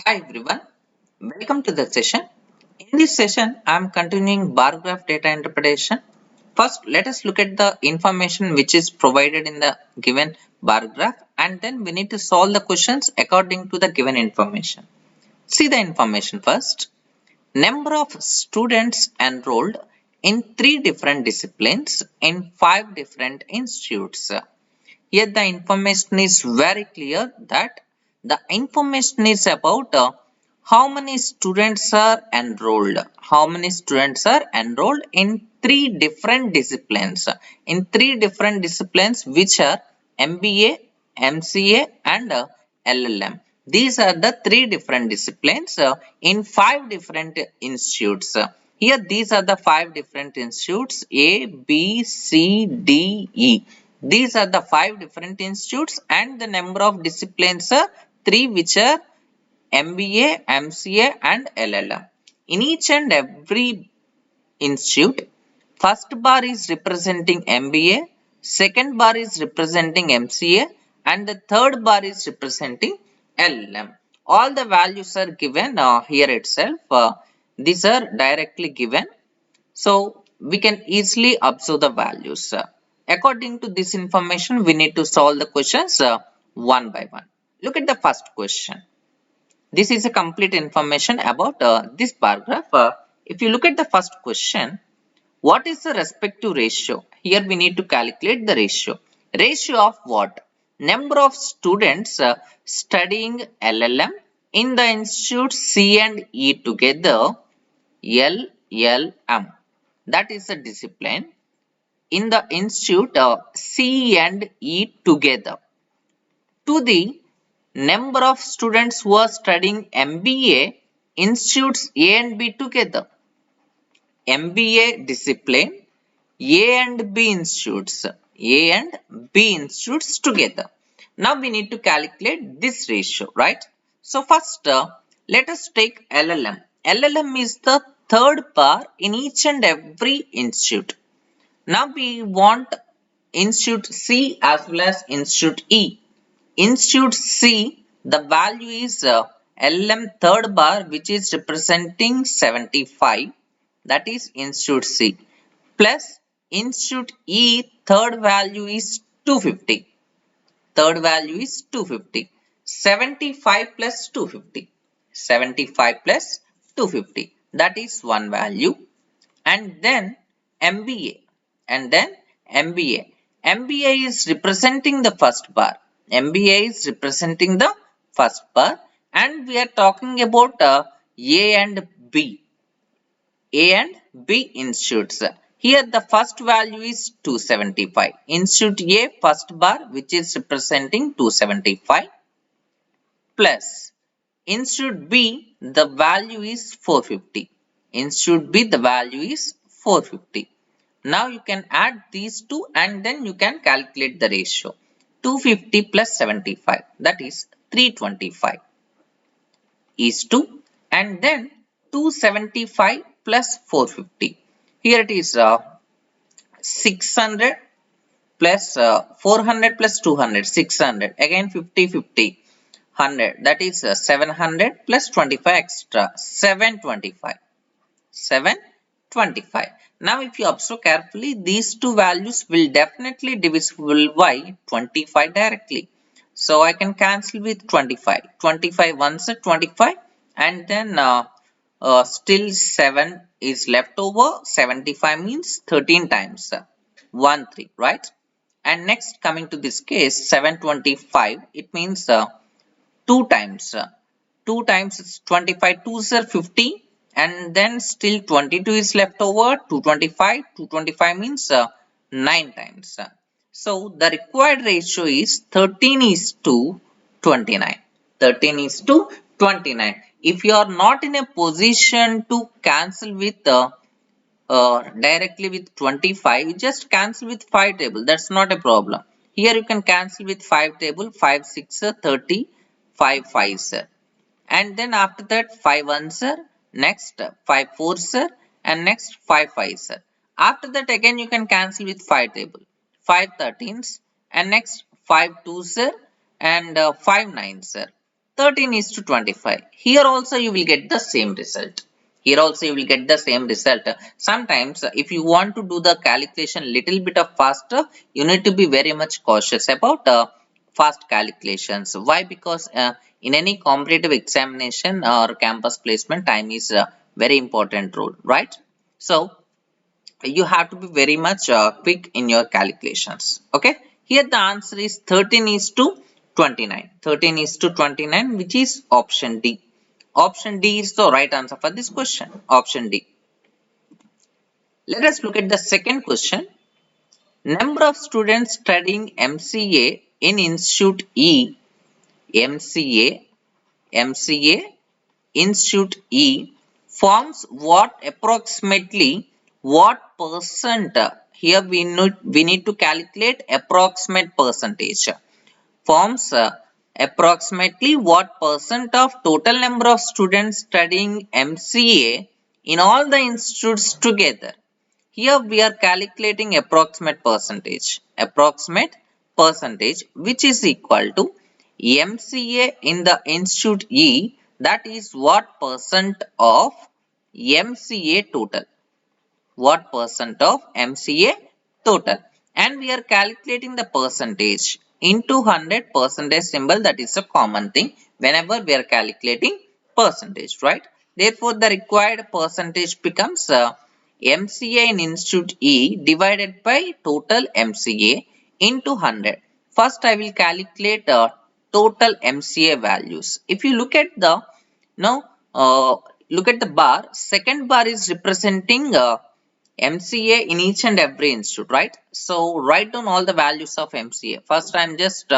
Hi everyone, welcome to the session. In this session, I am continuing bar graph data interpretation. First, let us look at the information which is provided in the given bar graph, and then we need to solve the questions according to the given information. See the information first. Number of students enrolled in 3 different disciplines in 5 different institutes. Here the information is very clear that the information is about how many students are enrolled. How many students are enrolled in 3 different disciplines. In 3 different disciplines which are MBA, MCA and LLM. These are the 3 different disciplines in 5 different institutes. Here these are the 5 different institutes A, B, C, D, E. These are the 5 different institutes and the number of disciplines are 3 which are MBA, MCA and LLM. In each and every institute, first bar is representing MBA, second bar is representing MCA and the third bar is representing LLM. All the values are given here itself. These are directly given. So we can easily observe the values. According to this information, we need to solve the questions one by one. Look at the first question. This is a complete information about this bar graph. If you look at the first question, what is the respective ratio? Here we need to calculate the ratio. Ratio of what? Number of students studying LLM in the institute C and E together, LLM. That is a discipline in the institute C and E together. To the number of students who are studying MBA institutes A and B together. MBA discipline A and B institutes. A and B institutes together. Now we need to calculate this ratio, right? So first, let us take LLM. LLM is the third bar in each and every institute. Now we want institute C as well as institute E. Institute C, the value is LM third bar which is representing 75. That is institute C. Plus institute E third value is 250. Third value is 250. 75 plus 250. 75 plus 250. That is one value. And then MBA. And then MBA. MBA is representing the first bar. MBA is representing the first bar. And we are talking about A and B. A and B institutes. Here the first value is 275. Institute A first bar which is representing 275 plus institute B the value is 450. Institute B the value is 450. Now you can add these two and then you can calculate the ratio. 250 plus 75 that is 325 is to and then 275 plus 450. Here it is 600 plus 400 plus 200 600 again 50 50 100 that is 700 plus 25 extra 725 725. Now if you observe carefully these two values will definitely divisible by 25 directly. So I can cancel with 25. 25 once 25 and then still 7 is left over. 75 means 13 times 1 3, right? And next coming to this case 725 it means 2 times 2 times 25 2s are 50 and then still 22 is left over. 225 means 9 times. So the required ratio is 13 is to 29. 13 is to 29. If you are not in a position to cancel with directly with 25, you just cancel with 5 table. That's not a problem. Here you can cancel with 5 table. 5 6 30, 5 5 sir. And then after that 5 1 sir, next 5 4 sir, and next 5 5 sir. After that again you can cancel with 5 table. 5 13s and next 5 2 sir and 5 9 sir. 13 is to 25. Here also you will get the same result. Here also you will get the same result. Sometimes if you want to do the calculation little bit of faster, you need to be very much cautious about fast calculations. Why? Because in any competitive examination or campus placement, time is a very important role, right? So you have to be very much quick in your calculations. Okay, here the answer is 13 is to 29. 13 is to 29, which is option D. Option D is the right answer for this question. Option D. Let us look at the second question. Number of students studying MCA in Institute E. MCA Institute E forms what approximately what percent? Here we need to calculate approximate percentage. Forms approximately what percent of total number of students studying MCA in all the institutes together. Here we are calculating approximate percentage which is equal to MCA in the institute E, that is what percent of MCA total. What percent of MCA total, and we are calculating the percentage into 100 percentage symbol. That is a common thing whenever we are calculating percentage, right? Therefore the required percentage becomes MCA in institute E divided by total MCA into 100. First I will calculate total MCA values. If you look at the now look at the bar, second bar is representing MCA in each and every institute, right? So write down all the values of MCA. First I'm just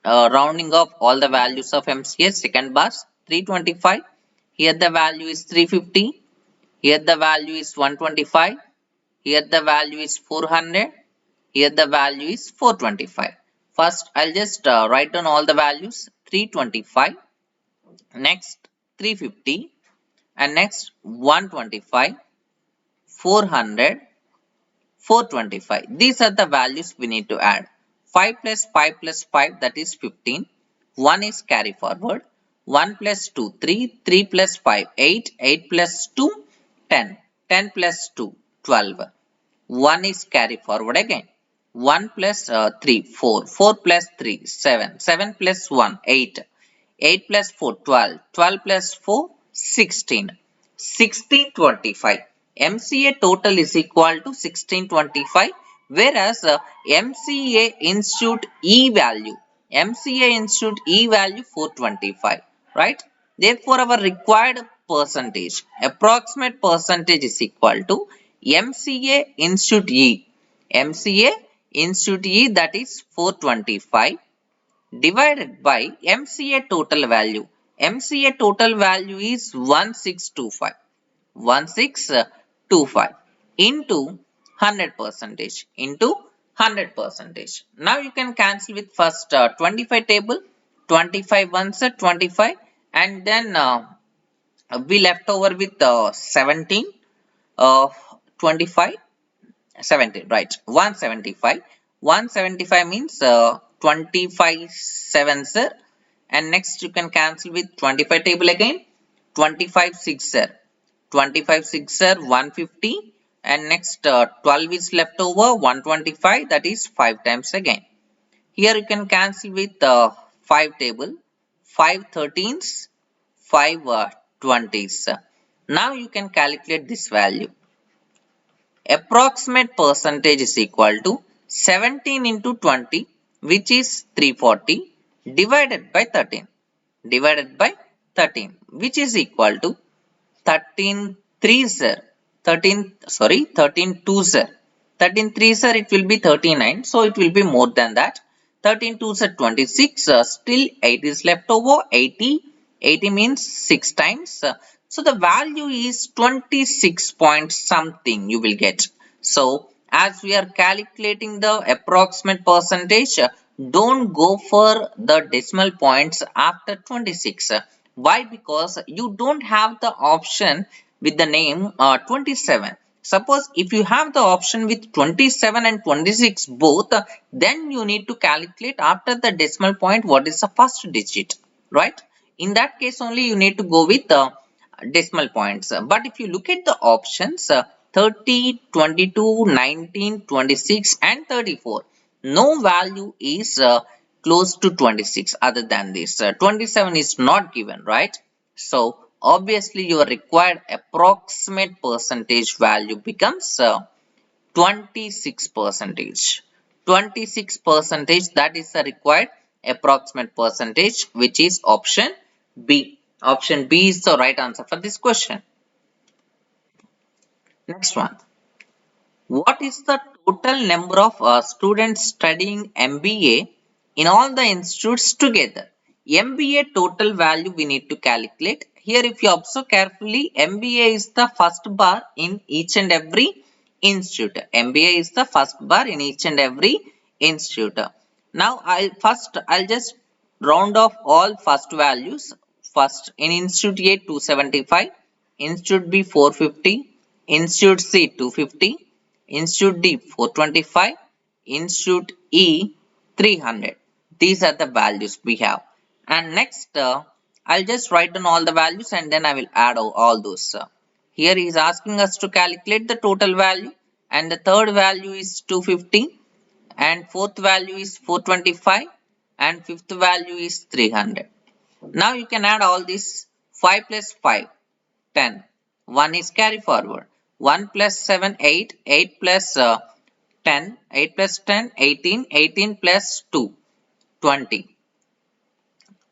rounding off all the values of MCA. Second bar 325. Here the value is 350. Here the value is 125. Here the value is 400. Here the value is 425. First I'll just write down all the values. 325. Next 350. And next 125. 400. 425. These are the values we need to add. 5 plus 5 plus 5, that is 15. 1 is carry forward. 1 plus 2, 3. 3 plus 5, 8. 8 plus 2, 10. 10 plus 2, 12. 1 is carry forward again. 1 plus 3, 4. 4 plus 3, 7. 7 plus 1, 8. 8 plus 4, 12. 12 plus 4, 16. 1625. MCA total is equal to 1625, whereas MCA Institute E value 425, right? Therefore our required percentage, approximate percentage, is equal to MCA Institute E, that is 425 divided by MCA total value. MCA total value is 1625. 1625 into 100 percentage into 100 percentage. Now you can cancel with first 25 table. 25 ones 25, and then we left over with 17 25 17, right? 175. 175 means 25 sevens, and next you can cancel with 25 table again. 25 sixer, 25 sixer 150, and next 12 is left over. 125, that is 5 times again. Here you can cancel with 5 table. 5 13s, 5 20s. Now you can calculate this value. Approximate percentage is equal to 17 into 20, which is 340, divided by 13, which is equal to 13 threes, 13 twos, 13 threes, it will be 39, so it will be more than that. 13 twos are 26, still 8 is left over. 80 means 6 times, so the value is 26 point something you will get. So as we are calculating the approximate percentage, don't go for the decimal points after 26. Why? Because you don't have the option with the name 27. Suppose if you have the option with 27 and 26 both, then you need to calculate after the decimal point what is the first digit, right? In that case only you need to go with decimal points. But if you look at the options 30, 22, 19, 26 and 34, no value is close to 26 other than this. 27 is not given, right? So obviously your required approximate percentage value becomes 26 percentage. 26 percentage, that is the required approximate percentage, which is option B. Option B is the right answer for this question. Next one. What is the total number of students studying MBA in all the institutes together? MBA total value we need to calculate. Here if you observe carefully, MBA is the first bar in each and every institute. MBA is the first bar in each and every institute. Now I'll just round off all first values. First in institute A 275, institute B 450, institute C 250, institute D 425, institute E 300. These are the values we have. And next I'll just write down all the values and then I will add all those. Here he is asking us to calculate the total value, and the third value is 250, and fourth value is 425, and fifth value is 300. Now you can add all these. 5 plus 5, 10. 1 is carry forward. 1 plus 7, 8. 8 plus 10. 8 plus 10, 18. 18 plus 2, 20.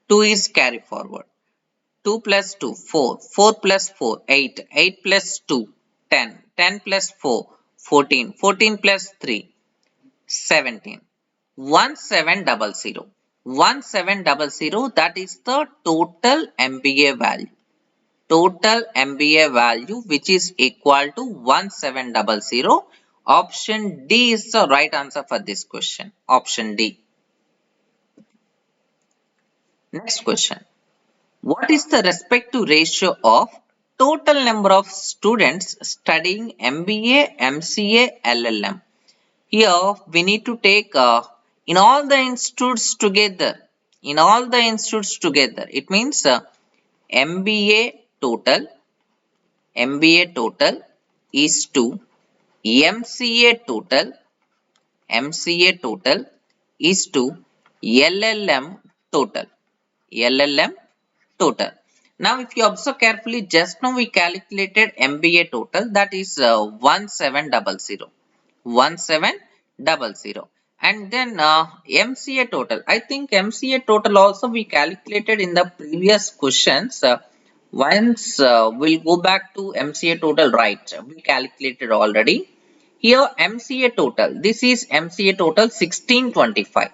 2 is carry forward. 2 plus 2, 4. 4 plus 4, 8. 8 plus 2, 10. 10 plus 4, 14. 14 plus 3, 17. 1700. 1700, that is the total MBA value. Total MBA value, which is equal to 1700. Option D is the right answer for this question. Option D. Next question. What is the respective ratio of total number of students studying MBA, MCA, LLM? Here we need to take in all the institutes together. In all the institutes together, it means MBA total is to MCA total is to LLM total. LLM total. Now if you observe carefully, just now we calculated MBA total, that is 1700. 1700. And then MCA total. I think MCA total also we calculated in the previous questions. Once we'll go back to MCA total, right? We calculated already. Here MCA total. This is MCA total 1625.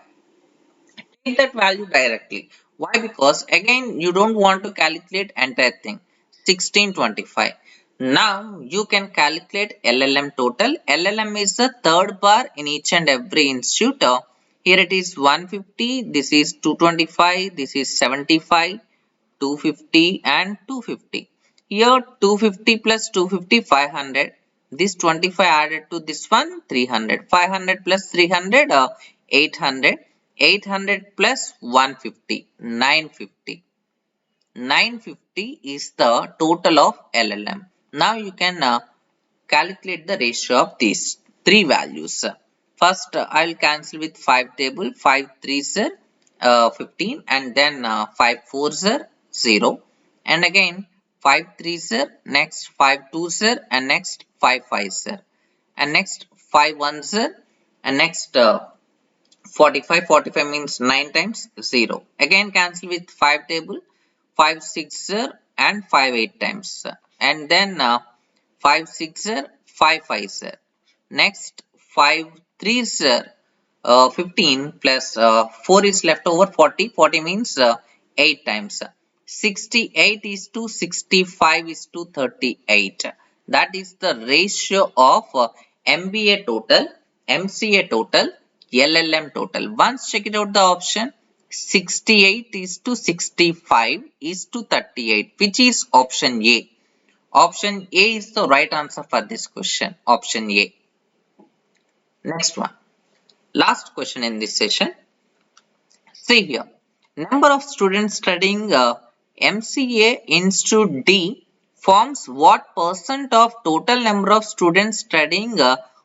Take that value directly. Why? Because again you don't want to calculate entire thing. 1625. Now you can calculate LLM total. LLM is the third bar in each and every institute. Here it is 150, this is 225, this is 75, 250 and 250. Here 250 plus 250, 500. This 25 added to this one, 300. 500 plus 300, 800. 800 plus 150, 950. 950 is the total of LLM. Now you can calculate the ratio of these three values. First I will cancel with 5 table. 5 3s are 15, and then 5 4s are 0, and again 5 3s are, next 5 2s are, and next 5 5s are, and next 5 1s are, and next 45 means 9 times 0. Again cancel with 5 table. 5 6 and 5 8 times. And then 5 6 5 5 Next 5 3 15 plus 4 is left over, 40. 40 means 8 times. 68 is to 65 is to 38. That is the ratio of MBA total, MCA total, LLM total. Once check it out the option, 68 is to 65 is to 38, which is option A. Option A is the right answer for this question. Option A. Next one. Last question in this session. See here. Number of students studying MCA Institute D forms what percent of total number of students studying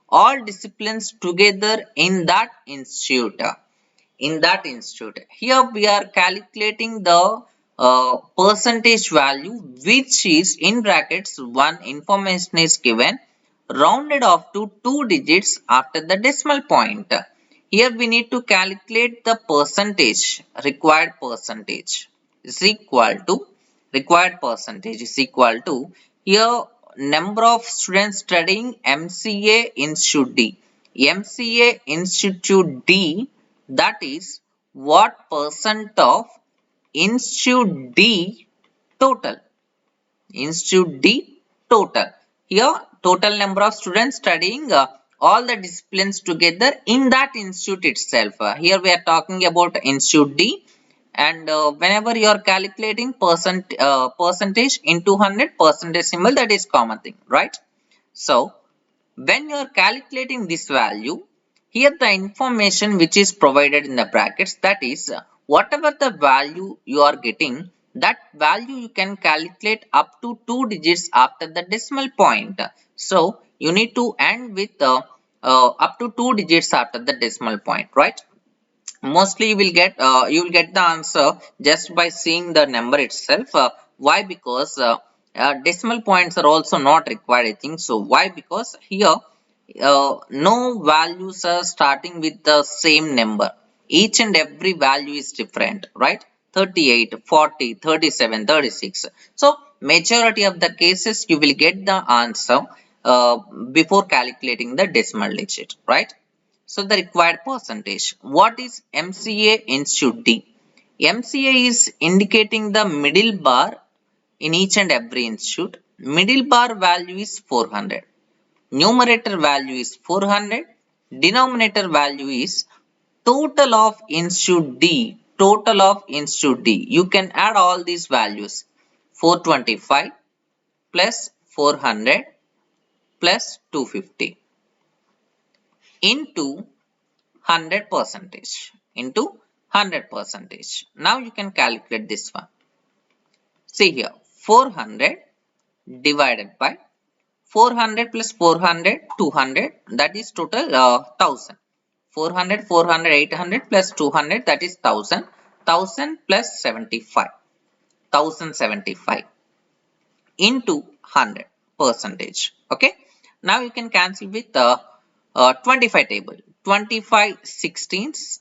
all disciplines together in that institute? Here we are calculating the percentage value, which is in brackets one information is given rounded off to 2 digits after the decimal point. Here we need to calculate the percentage. Required percentage is equal to here number of students studying MCA Institute D. MCA Institute D, that is what percent of Institute D total. Institute D total. Here total number of students studying all the disciplines together in that institute itself. Here we are talking about Institute D, and whenever you are calculating percentage into 100 percentage symbol, that is common thing, right? So when you are calculating this value, here the information which is provided in the brackets, that is whatever the value you are getting, that value you can calculate up to 2 digits after the decimal point. So you need to end with up to 2 digits after the decimal point, right? Mostly you will get the answer just by seeing the number itself. Why? Because decimal points are also not required, I think. So why? Because here no values are starting with the same number. Each and every value is different, right? 38, 40, 37, 36. So majority of the cases you will get the answer before calculating the decimal digit, right? So the required percentage. What is MCA Institute D? MCA is indicating the middle bar in each and every institute. Middle bar value is 400. Numerator value is 400. Denominator value is total of Institute D. Total of Institute D. You can add all these values. 425 plus 400 plus 250 into 100 percentage into 100 percentage. Now you can calculate this one. See here, 400 divided by 400 plus 400, 200, that is total 1000. 400, 400, 800 plus 200, that is 1000. 1000 plus 75, 1075 into 100 percentage. Okay. Now you can cancel with 25 table. 25 16s,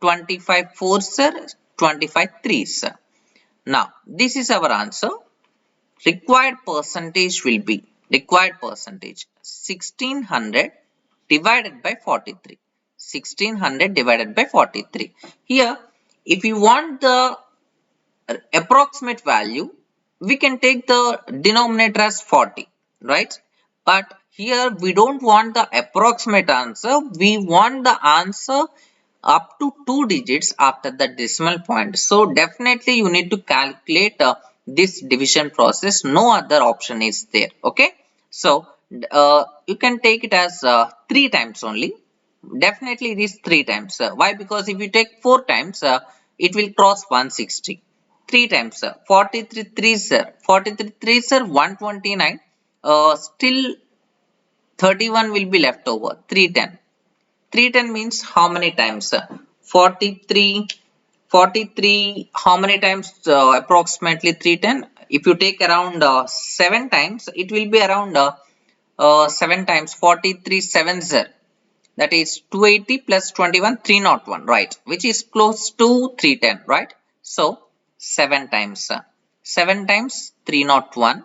25 fours, 25 threes. Now this is our answer. Required percentage will be 1600 divided by 43. 1600 divided by 43. Here if you want the approximate value, we can take the denominator as 40, right? But here we don't want the approximate answer, we want the answer up to 2 digits after the decimal point. So definitely you need to calculate this division process, no other option is there. Okay, so you can take it as 3 times only. Definitely it is 3 times. Why? Because if you take 4 times, it will cross 160. 3 times 43 3s, 43 3s are 129. Still 31 will be left over. 310. 310 means how many times? 43. 43 how many times? Approximately 310. If you take around 7 times, it will be around 7 times 43 sevens, that is 280 plus 21 301, right, which is close to 310, right? So 7 times 301,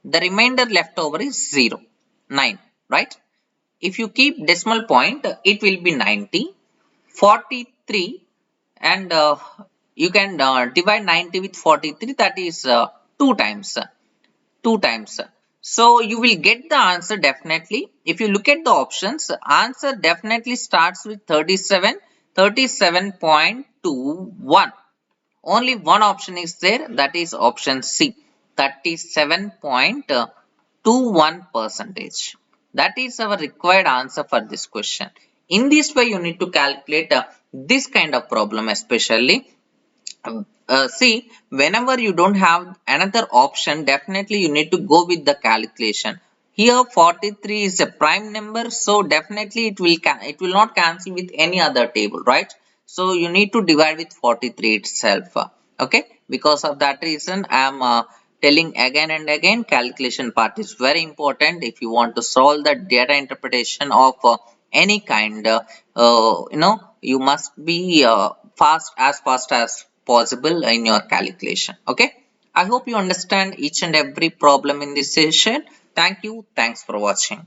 the remainder left over is 0, 9, right? If you keep decimal point, it will be 90, 43, and you can divide 90 with 43, that is 2 times. 2 times. So you will get the answer definitely. If you look at the options, answer definitely starts with 37, 37.21. Only one option is there, that is option C, 37.21 percentage. That is our required answer for this question. In this way, you need to calculate this kind of problem especially. See, whenever you don't have another option, definitely you need to go with the calculation. Here 43 is a prime number, so definitely it will not cancel with any other table, right? So you need to divide with 43 itself. Okay, because of that reason I am telling again and again, calculation part is very important if you want to solve the data interpretation of any kind. You must be fast as possible in your calculation. Okay, I hope you understand each and every problem in this session. Thank you. Thanks for watching.